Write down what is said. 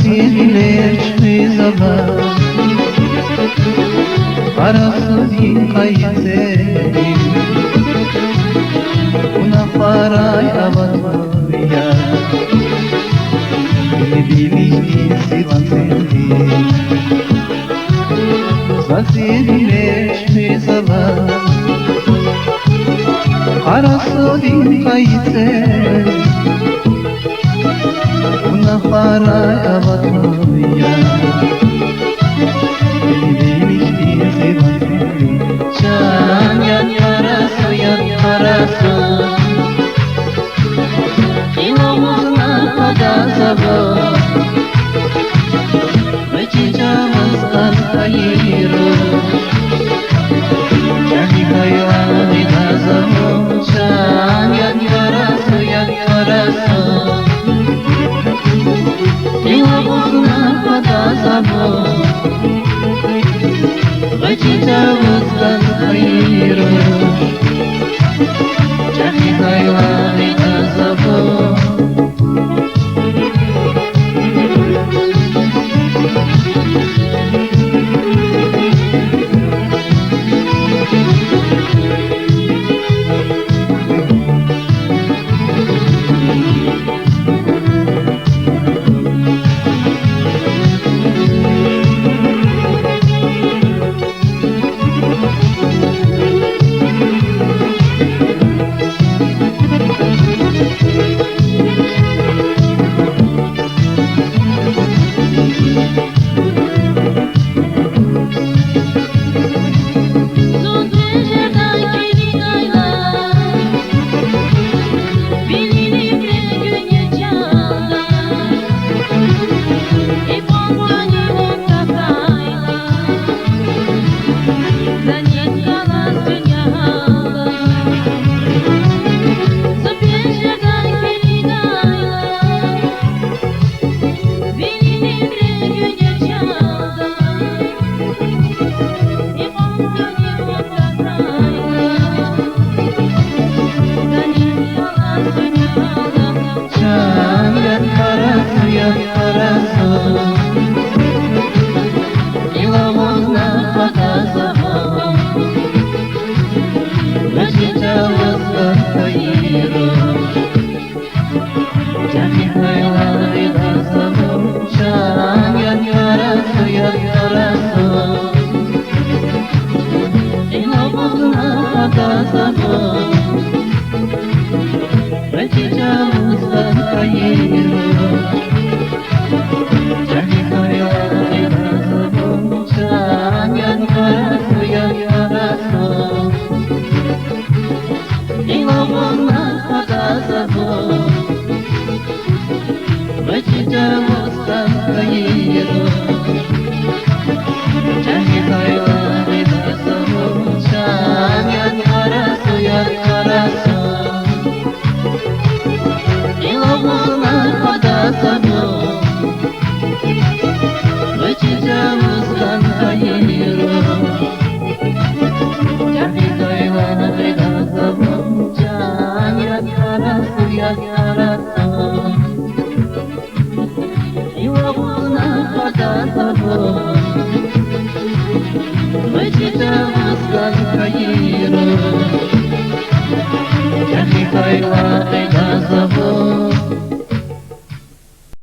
Засилечный забав, Арасудин кайсери, Унахарай аватвия, Бибили силантели. Засилечный забав, Арасудин кайсери, Унахарай аватвия, Bibili silanteli. Jangan karasu yang karasu, Ilmunya pada sabah, Menjijamkan khairu, Jadi khairan di nazamu. Jangan karasu yang karasu, Ilmunya pada sabah, Menjijamkan khairu, Jadi khairan di nazamu. Jangan karasu yang karasu, Ilmunya pada sabah, Menjijamkan khairu, Jadi khairan di nazamu. Jangan karasu yang karasu, Ilmunya pada sabah, Menjijamkan khairu, Jadi khairan di nazamu. Jangan karasu yang karasu, Ilmunya pada sabah, Menjijamkan khairu, Jadi khairan di nazamu. Jangan karasu yang karasu, Ilmunya pada sabah, Menjijamkan khairu, Jadi khairan di nazamu. Jangan karasu yang karasu, Ilmunya pada sabah, Menjijamkan khairu, Jadi khairan